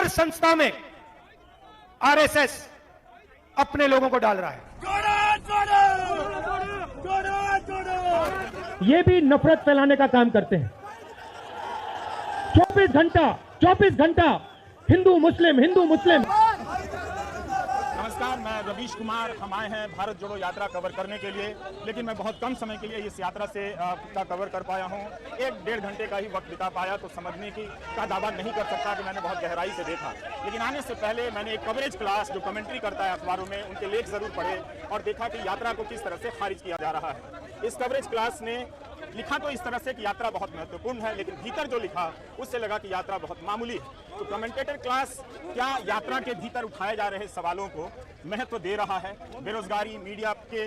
हर संस्था में आरएसएस अपने लोगों को डाल रहा है। ये भी नफरत फैलाने का काम करते हैं। 24 घंटा हिंदू मुस्लिम। नमस्कार, मैं रवीश कुमार। हम आए हैं भारत जोड़ो यात्रा कवर करने के लिए, लेकिन मैं बहुत कम समय के लिए इस यात्रा से का कवर कर पाया हूँ। 1-1.5 घंटे का ही वक्त बिता पाया, तो समझने का दावा नहीं कर सकता कि मैंने बहुत गहराई से देखा। लेकिन आने से पहले मैंने एक कवरेज क्लास जो कमेंट्री करता है अखबारों में, उनके लेख जरूर पढ़े और देखा कि यात्रा को किस तरह से खारिज किया जा रहा है। इस कवरेज क्लास ने लिखा तो इस तरह से कि यात्रा बहुत महत्वपूर्ण है, लेकिन भीतर जो लिखा उससे लगा कि यात्रा बहुत मामूली है। तो कमेंटेटर क्लास क्या यात्रा के भीतर उठाए जा रहे सवालों को महत्व दे रहा है? बेरोजगारी, मीडिया के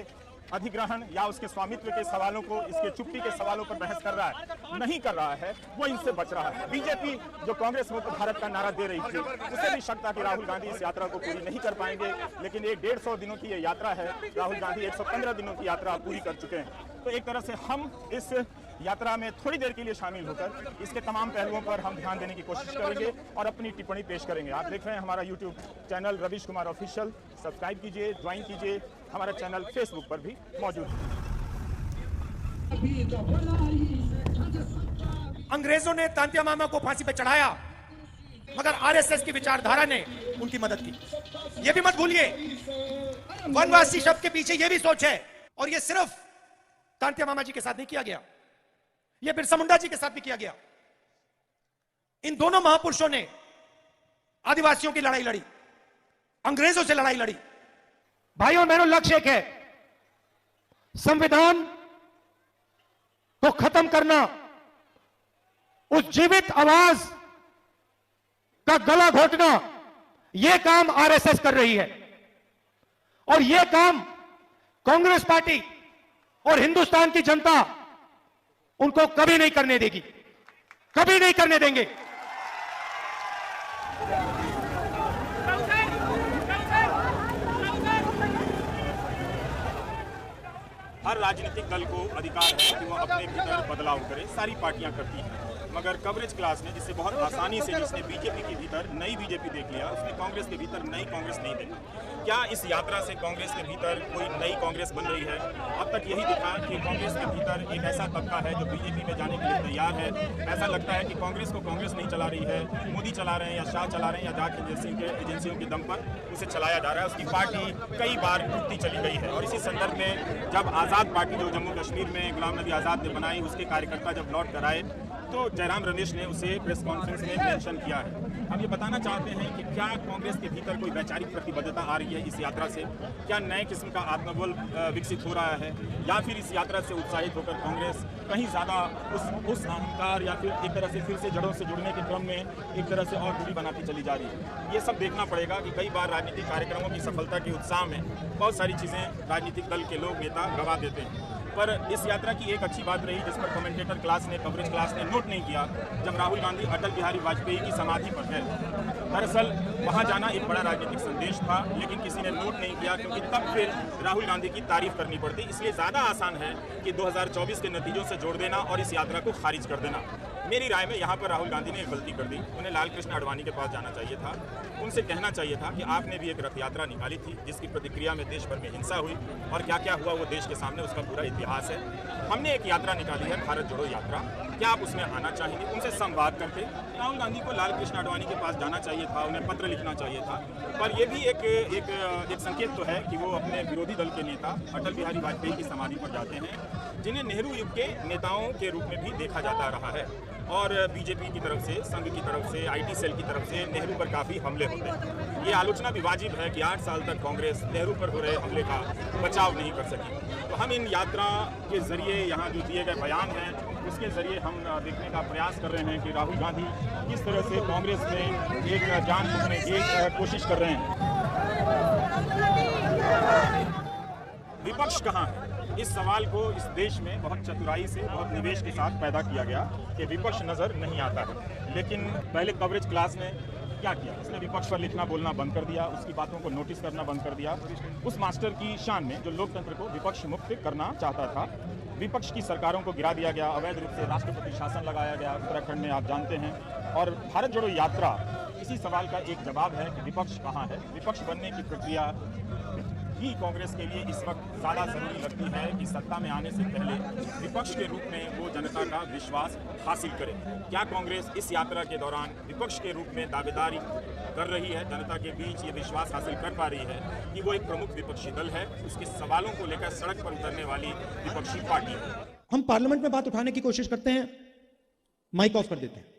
अधिग्रहण या उसके स्वामित्व के सवालों को, इसके चुप्पी के सवालों पर बहस कर रहा है? नहीं कर रहा है, वो इनसे बच रहा है। बीजेपी जो कांग्रेस मुक्त भारत का नारा दे रही थी, उसे भी शक था कि राहुल गांधी इस यात्रा को पूरी नहीं कर पाएंगे, लेकिन 150 दिनों की ये यात्रा है। राहुल गांधी 115 दिनों की यात्रा पूरी कर चुके हैं। तो एक तरह से हम इस यात्रा में थोड़ी देर के लिए शामिल होकर इसके तमाम पहलुओं पर हम ध्यान देने की कोशिश करेंगे और अपनी टिप्पणी पेश करेंगे। आप देख रहे हैं हमारा YouTube channel Ravish Kumar official. Subscribe कीजिए, ज्वाइन कीजिए। हमारा चैनल फेसबुक पर भी मौजूद है। अंग्रेजों ने तांत्या मामा को फांसी पे चढ़ाया, मगर आरएसएस की विचारधारा ने उनकी मदद की। यह भी मत भूलिए, वनवासी शब्द के पीछे यह भी सोच है। और यह सिर्फ तांत्या मामा जी के साथ नहीं किया गया, यह बिरसा मुंडा जी के साथ भी किया गया। इन दोनों महापुरुषों ने आदिवासियों की लड़ाई लड़ी, अंग्रेजों से लड़ाई लड़ी। भाइयों और बहनों, लक्ष्य एक है, संविधान को खत्म करना। उस जीवित आवाज का गला घोटना, यह काम आरएसएस कर रही है। और यह काम कांग्रेस पार्टी और हिंदुस्तान की जनता उनको कभी नहीं करने देगी, कभी नहीं करने देंगे। हर राजनीतिक दल को अधिकार है कि वो अपने भीतर बदलाव करे, सारी पार्टियां करती हैं। मगर कवरेज क्लास ने, जिससे बहुत आसानी से, जिसने बीजेपी के भीतर नई बीजेपी देख लिया, उसने कांग्रेस के भीतर नई कांग्रेस नहीं देखी। क्या इस यात्रा से कांग्रेस के भीतर कोई नई कांग्रेस बन रही है? अब तक यही दिखा कि कांग्रेस के भीतर एक ऐसा तबका है जो बीजेपी में जाने के लिए तैयार है। ऐसा लगता है कि कांग्रेस को कांग्रेस नहीं चला रही है, मोदी चला रहे हैं या शाह चला रहे हैं, या जाट एजेंसियों के दम पर उसे चलाया जा रहा है। उसकी पार्टी कई बार टूटती चली गई है। और इसी संदर्भ में जब आज़ाद पार्टी जो जम्मू कश्मीर में गुलाम नबी आज़ाद ने बनाई, उसके कार्यकर्ता जब लौट कर आए, तो जयराम रमेश ने उसे प्रेस कॉन्फ्रेंस में मेंशन किया है। हम ये बताना चाहते हैं कि क्या कांग्रेस के भीतर कोई वैचारिक प्रतिबद्धता आ रही है इस यात्रा से? क्या नए किस्म का आत्मबल विकसित हो रहा है, या फिर इस यात्रा से उत्साहित होकर कांग्रेस कहीं ज़्यादा उस अहंकार या फिर एक तरह से फिर से जड़ों से जुड़ने के क्रम में एक तरह से और दूरी बनाती चली जा रही है? ये सब देखना पड़ेगा कि कई बार राजनीतिक कार्यक्रमों की सफलता के उत्साह में बहुत सारी चीज़ें राजनीतिक दल के लोग, नेता गंवा देते हैं। पर इस यात्रा की एक अच्छी बात रही, जिस पर कमेंटेटर क्लास ने, कवरेज क्लास ने नोट नहीं किया, जब राहुल गांधी अटल बिहारी वाजपेयी की समाधि पर गए। दरअसल वहां जाना एक बड़ा राजनीतिक संदेश था, लेकिन किसी ने नोट नहीं किया, क्योंकि तब फिर राहुल गांधी की तारीफ करनी पड़ती। इसलिए ज़्यादा आसान है कि 2024 के नतीजों से जोड़ देना और इस यात्रा को खारिज कर देना। मेरी राय में यहाँ पर राहुल गांधी ने एक गलती कर दी। उन्हें लाल कृष्ण आडवाणी के पास जाना चाहिए था, उनसे कहना चाहिए था कि आपने भी एक रथ यात्रा निकाली थी, जिसकी प्रतिक्रिया में देश भर में हिंसा हुई, और क्या क्या हुआ वो देश के सामने उसका पूरा इतिहास है। हमने एक यात्रा निकाली है, भारत जोड़ो यात्रा, क्या आप उसमें आना चाहेंगे? उनसे संवाद करके राहुल गांधी को लाल कृष्ण आडवाणी के पास जाना चाहिए था, उन्हें पत्र लिखना चाहिए था। पर यह भी एक संकेत तो है कि वो अपने विरोधी दल के नेता अटल बिहारी वाजपेयी की समाधि पर जाते हैं, जिन्हें नेहरू युग के नेताओं के रूप में भी देखा जाता रहा है। और बीजेपी की तरफ से, संघ की तरफ से, आईटी सेल की तरफ से नेहरू पर काफ़ी हमले होते हैं। ये आलोचना भी वाजिब है कि 8 साल तक कांग्रेस नेहरू पर हो रहे हमले का बचाव नहीं कर सकी। तो हम इन यात्रा के जरिए, यहाँ जो दिए गए बयान हैं, उसके जरिए हम देखने का प्रयास कर रहे हैं कि राहुल गांधी किस तरह से कांग्रेस में एक जान फूंकने की कोशिश कर रहे हैं। विपक्ष कहाँ है? इस सवाल को इस देश में बहुत चतुराई से, बहुत निवेश के साथ पैदा किया गया कि विपक्ष नजर नहीं आता है। लेकिन पहले कवरेज क्लास ने क्या किया? उसने विपक्ष पर लिखना बोलना बंद कर दिया, उसकी बातों को नोटिस करना बंद कर दिया। उस मास्टर की शान में, जो लोकतंत्र को विपक्ष मुक्त करना चाहता था, विपक्ष की सरकारों को गिरा दिया गया, अवैध रूप से राष्ट्रपति शासन लगाया गया उत्तराखंड में, आप जानते हैं। और भारत जोड़ो यात्रा इसी सवाल का एक जवाब है कि विपक्ष कहाँ है। विपक्ष बनने की प्रक्रिया ही कांग्रेस के लिए इस वक्त ज़्यादा जरूरी लगती है कि सत्ता में आने से पहले विपक्ष के रूप में वो जनता का विश्वास हासिल करे। क्या कांग्रेस इस यात्रा के दौरान विपक्ष के रूप में दावेदारी कर रही है, जनता के बीच ये विश्वास हासिल कर पा रही है कि वो एक प्रमुख विपक्षी दल है, उसके सवालों को लेकर सड़क पर उतरने वाली विपक्षी पार्टी है। हम पार्लियामेंट में बात उठाने की कोशिश करते हैं, माइक ऑफ कर देते हैं।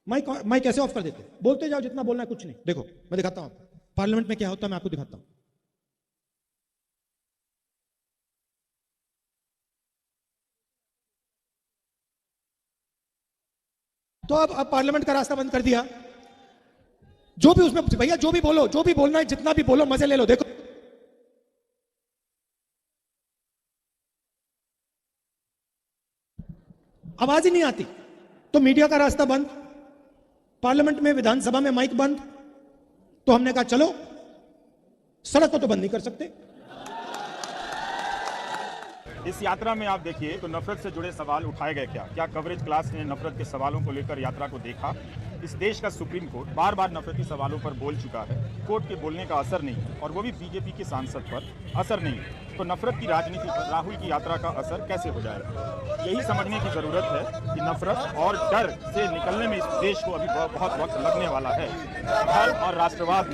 माइक कैसे ऑफ कर देते हैं? बोलते जाओ जितना बोलना है, कुछ नहीं। देखो मैं दिखाता हूं पार्लियामेंट में क्या होता है, मैं आपको दिखाता हूं। तो अब पार्लियामेंट का रास्ता बंद कर दिया। जो भी उसमें भैया जो भी बोलो, जो भी बोलना है, जितना भी बोलो, मजे ले लो। देखो आवाज ही नहीं आती, तो मीडिया का रास्ता बंद, पार्लियामेंट में, विधानसभा में माइक बंद। तो हमने कहा चलो सड़क को तो बंद नहीं कर सकते। इस यात्रा में आप देखिए तो नफरत से जुड़े सवाल उठाए गए। क्या कवरेज क्लास ने नफरत के सवालों को लेकर यात्रा को देखा? इस देश का सुप्रीम कोर्ट बार बार नफरती सवालों पर बोल चुका है। कोर्ट के बोलने का असर नहीं, और वो भी बीजेपी के सांसद पर असर नहीं, तो नफरत की राजनीति पर राहुल की यात्रा का असर कैसे हो जाएगा? यही समझने की जरूरत है कि नफरत और डर से निकलने में इस देश को अभी बहुत वक्त लगने वाला है। धर्म और राष्ट्रवाद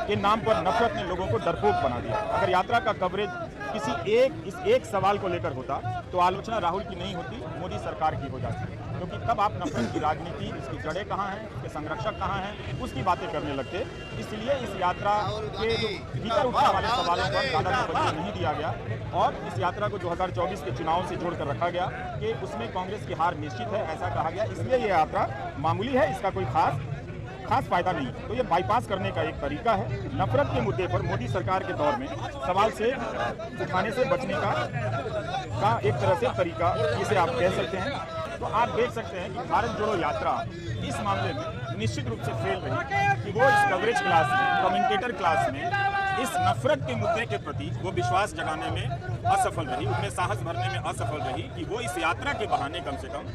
के नाम पर नफरत ने लोगों को डरपोक बना दिया। अगर यात्रा का कवरेज किसी एक सवाल को लेकर होता तो आलोचना राहुल की नहीं होती, मोदी सरकार की हो जाती, क्योंकि तब आप नफरत की राजनीति, उसकी जड़ें कहाँ हैं, उसके संरक्षक कहाँ हैं, उसकी बातें करने लगते। इसलिए इस यात्रा के जो भीतर उठने वाले सवालों पर ज़्यादा तवज्जो नहीं दिया गया, और इस यात्रा को 2024 के चुनाव से जोड़कर रखा गया कि उसमें कांग्रेस की हार निश्चित है, ऐसा कहा गया। इसलिए ये यात्रा मामूली है, इसका कोई खास फायदा नहीं। तो ये बाईपास करने का एक तरीका है। नफरत के मुद्दे पर मोदी सरकार के दौर में सवाल से उठाने से बचने का एक तरह से तरीका, जिसे आप कह सकते हैं। तो आप देख सकते हैं कि भारत जोड़ो यात्रा इस मामले में निश्चित रूप से फेल रही कि वो इस कवरेज क्लास में, कमेंटेटर क्लास में इस नफरत के मुद्दे के प्रति वो विश्वास जगाने में असफल रही, उनमें साहस भरने में असफल रही कि वो इस यात्रा के बहाने कम से कम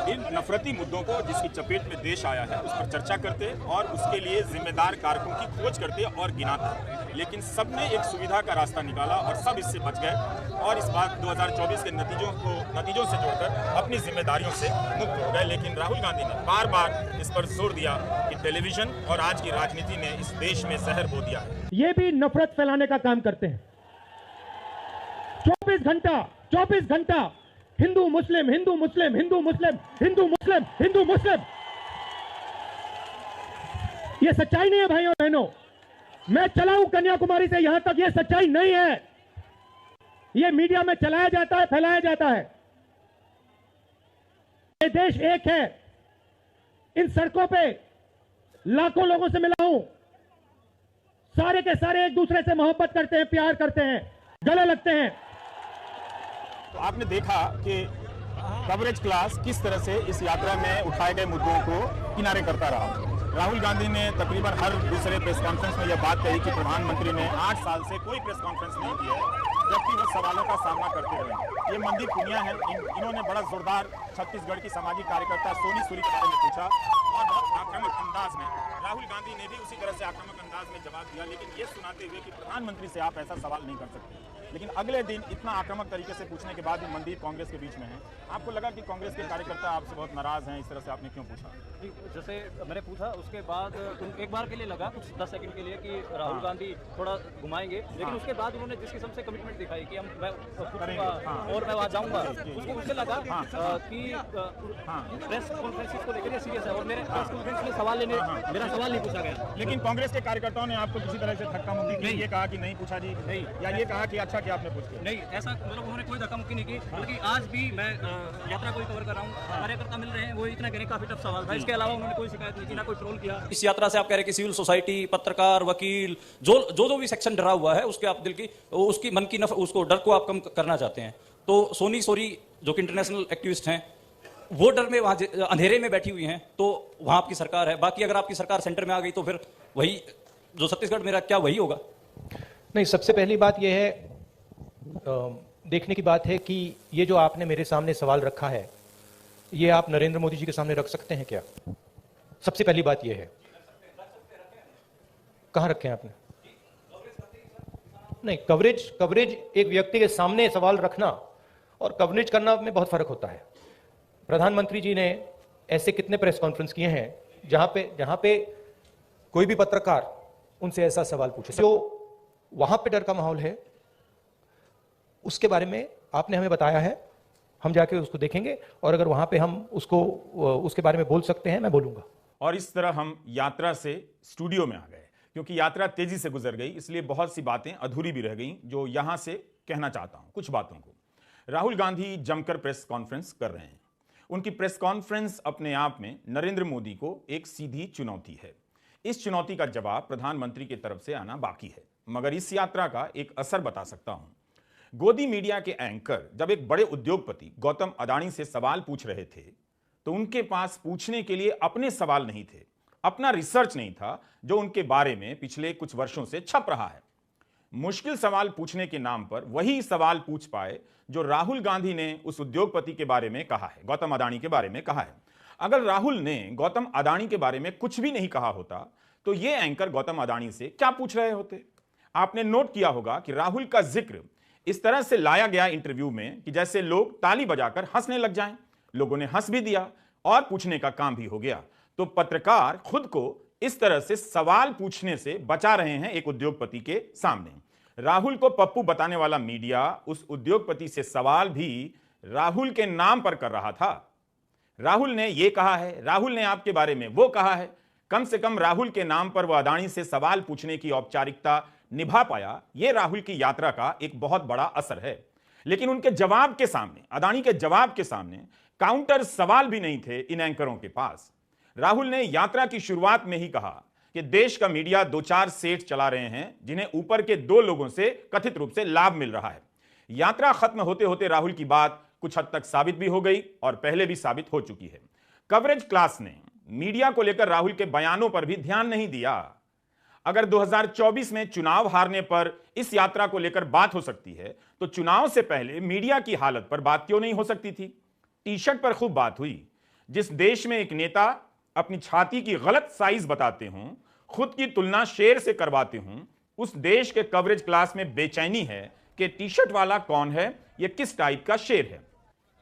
इन नफरती मुद्दों को, जिसकी चपेट में देश आया है, उस पर चर्चा करते और उसके लिए जिम्मेदार कारकों की खोज करते और गिनाते। लेकिन सबने एक सुविधा का रास्ता निकाला और सब इससे बच गए, और इस बार 2024 के नतीजों से जोड़कर अपनी जिम्मेदारियों से मुक्त हो गए। लेकिन राहुल गांधी ने बार बार इस पर जोर दिया कि टेलीविजन और आज की राजनीति ने इस देश में जहर बो दिया है। ये भी नफरत फैलाने का काम करते हैं। 24 घंटा हिंदू मुस्लिम, हिंदू मुस्लिम, हिंदू मुस्लिम, हिंदू मुस्लिम, हिंदू मुस्लिम। ये सच्चाई नहीं है भाइयों बहनों। मैं चला हूं कन्याकुमारी से यहां तक, ये सच्चाई नहीं है। ये मीडिया में चलाया जाता है, फैलाया जाता है। ये देश एक है। इन सड़कों पे लाखों लोगों से मिला हूं, सारे के सारे एक दूसरे से मोहब्बत करते हैं, प्यार करते हैं, गले लगते हैं। तो आपने देखा कि कवरेज क्लास किस तरह से इस यात्रा में उठाए गए मुद्दों को किनारे करता रहा। राहुल गांधी ने तकरीबन हर दूसरे प्रेस कॉन्फ्रेंस में यह बात कही कि प्रधानमंत्री ने 8 साल से कोई प्रेस कॉन्फ्रेंस नहीं की है, जबकि वो सवालों का सामना करते रहे। ये मनदीप पुनिया है, इन्होंने बड़ा जोरदार छत्तीसगढ़ की सामाजिक कार्यकर्ता सोनी सूरी के बारे में पूछा, और बहुत आक्रामक अंदाज में राहुल गांधी ने भी उसी तरह से आक्रामक अंदाज में जवाब दिया, लेकिन ये सुनाते हुए कि प्रधानमंत्री से आप ऐसा सवाल नहीं कर सकते। लेकिन अगले दिन इतना आक्रामक तरीके से पूछने के बाद भी मनदीप कांग्रेस के बीच में है। आपको लगा कि कांग्रेस के कार्यकर्ता आपसे बहुत नाराज हैं, इस तरह से आपने क्यों पूछा? जैसे मैंने पूछा उसके बाद एक बार के लिए लगा कुछ 10 सेकंड के लिए कि राहुल गांधी थोड़ा घुमाएंगे, लेकिन उसके बाद उन्होंने जिस किस्म से कमिटमेंट दिखाई कि मैं और मैं वहाँ जाऊँगा, उसको मुझे लगा कि प्रेस कॉन्फ्रेंस को लेकर सीरियस है, और मेरे प्रेस कॉन्फ्रेंस में सवाल लेने मेरा सवाल नहीं पूछा गया। लेकिन कांग्रेस के कार्यकर्ताओं ने आपको किसी तरह से धक्का मुक्की की, ये कहा कि नहीं पूछा जी, नहीं, या ये कहा कि अच्छा क्या आपने पूछ लिया? नहीं, ऐसा मतलब उन्होंने कोई धक्का मुक्की नहीं की, बल्कि आज भी मैं यात्रा को कवर कर रहा हूँ, कार्यकर्ता मिल रहे हैं, वो इतना कहने काफी टफ सवाल था। इसके अलावा उन्होंने कोई शिकायत नहीं की, ना कोई ट्रोल किया। इस यात्रा से आप कह रहे हैं कि सिविल सोसाइटी, पत्रकार, वकील, जो भी सेक्शन डरा हुआ है, उसके आप दिल की उसकी मन की उसको डर को आप कम करना चाहते हैं। तो सोनी सोरी जो कि इंटरनेशनल एक्टिविस्ट हैं, वो डर में वहां अंधेरे में बैठी हुई हैं, तो वहां आपकी सरकार है। बाकी अगर आपकी सरकार सेंटर में आ गई तो फिर वही जो छत्तीसगढ़ में क्या वही होगा? नहीं, सबसे पहली बात यह है, देखने की बात है कि ये जो आपने मेरे सामने सवाल रखा है, ये आप नरेंद्र मोदी जी के सामने रख सकते हैं क्या? सबसे पहली बात यह है, कहां रखे हैं आपने? नहीं, कवरेज एक व्यक्ति के सामने सवाल रखना और कवरेज करना में बहुत फर्क होता है। प्रधानमंत्री जी ने ऐसे कितने प्रेस कॉन्फ्रेंस किए हैं जहां पे कोई भी पत्रकार उनसे ऐसा सवाल पूछे, जो वहां पे डर का माहौल है, उसके बारे में आपने हमें बताया है, हम जाके उसको देखेंगे और अगर वहां पे हम उसके बारे में बोल सकते हैं, मैं बोलूंगा। और इस तरह हम यात्रा से स्टूडियो में आ गए, क्योंकि यात्रा तेजी से गुजर गई, इसलिए बहुत सी बातें अधूरी भी रह गईं जो यहां से कहना चाहता हूं कुछ बातों को। राहुल गांधी जमकर प्रेस कॉन्फ्रेंस कर रहे हैं। उनकी प्रेस कॉन्फ्रेंस अपने आप में नरेंद्र मोदी को एक सीधी चुनौती है। इस चुनौती का जवाब प्रधानमंत्री की तरफ से आना बाकी है, मगर इस यात्रा का एक असर बता सकता हूं। गोदी मीडिया के एंकर जब एक बड़े उद्योगपति गौतम अडानी से सवाल पूछ रहे थे तो उनके पास पूछने के लिए अपने सवाल नहीं थे, अपना रिसर्च नहीं था जो उनके बारे में पिछले कुछ वर्षों से छप रहा है। मुश्किल सवाल पूछने के नाम पर वही सवाल पूछ पाए जो राहुल गांधी ने उस उद्योगपति के बारे में कहा है, गौतम अडानी के बारे में कहा है। अगर राहुल ने गौतम अडानी के बारे में कुछ भी नहीं कहा होता तो ये एंकर गौतम अडानी से क्या पूछ रहे होते? आपने नोट किया होगा कि राहुल का जिक्र इस तरह से लाया गया इंटरव्यू में कि जैसे लोग ताली बजाकर हंसने लग जाएं। लोगों ने हंस भी दिया और पूछने का काम भी हो गया। तो पत्रकार खुद को इस तरह से सवाल पूछने से बचा रहे हैं एक उद्योगपति के सामने। राहुल को पप्पू बताने वाला मीडिया उस उद्योगपति से सवाल भी राहुल के नाम पर कर रहा था। राहुल ने यह कहा है, राहुल ने आपके बारे में वो कहा है। कम से कम राहुल के नाम पर वह अडानी से सवाल पूछने की औपचारिकता निभा पाया। यह राहुल की यात्रा का एक बहुत बड़ा असर है। लेकिन उनके जवाब के सामने, अडानी के जवाब के सामने काउंटर सवाल भी नहीं थे इन एंकरों के पास। राहुल ने यात्रा की शुरुआत में ही कहा कि देश का मीडिया 2-4 सेठ चला रहे हैं जिन्हें ऊपर के 2 लोगों से कथित रूप से लाभ मिल रहा है। यात्रा खत्म होते होते राहुल की बात कुछ हद तक साबित भी हो गई और पहले भी साबित हो चुकी है। कवरेज क्लास ने मीडिया को लेकर राहुल के बयानों पर भी ध्यान नहीं दिया। अगर 2024 में चुनाव हारने पर इस यात्रा को लेकर बात हो सकती है तो चुनाव से पहले मीडिया की हालत पर बात क्यों नहीं हो सकती थी? टी शर्ट पर खूब बात हुई। जिस देश में एक नेता अपनी छाती की गलत साइज बताते हों, खुद की तुलना शेर से करवाते हों, उस देश के कवरेज क्लास में बेचैनी है कि टी शर्ट वाला कौन है, यह किस टाइप का शेर है,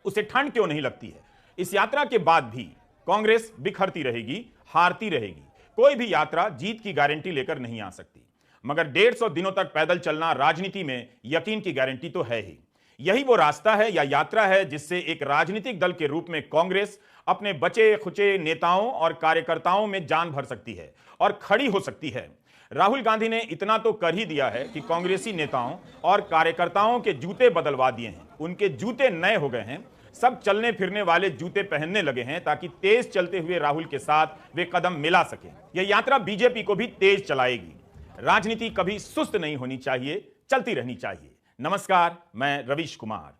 उसे ठंड क्यों नहीं लगती है। इस यात्रा के बाद भी कांग्रेस बिखरती रहेगी, हारती रहेगी। कोई भी यात्रा जीत की गारंटी लेकर नहीं आ सकती, मगर 150 दिनों तक पैदल चलना राजनीति में यकीन की गारंटी तो है ही। यही वो रास्ता है या यात्रा है जिससे एक राजनीतिक दल के रूप में कांग्रेस अपने बचे खुचे नेताओं और कार्यकर्ताओं में जान भर सकती है और खड़ी हो सकती है। राहुल गांधी ने इतना तो कर ही दिया है कि कांग्रेसी नेताओं और कार्यकर्ताओं के जूते बदलवा दिए हैं। उनके जूते नए हो गए हैं। सब चलने फिरने वाले जूते पहनने लगे हैं ताकि तेज चलते हुए राहुल के साथ वे कदम मिला सकें। यह यात्रा बीजेपी को भी तेज चलाएगी। राजनीति कभी सुस्त नहीं होनी चाहिए, चलती रहनी चाहिए। नमस्कार, मैं रवीश कुमार।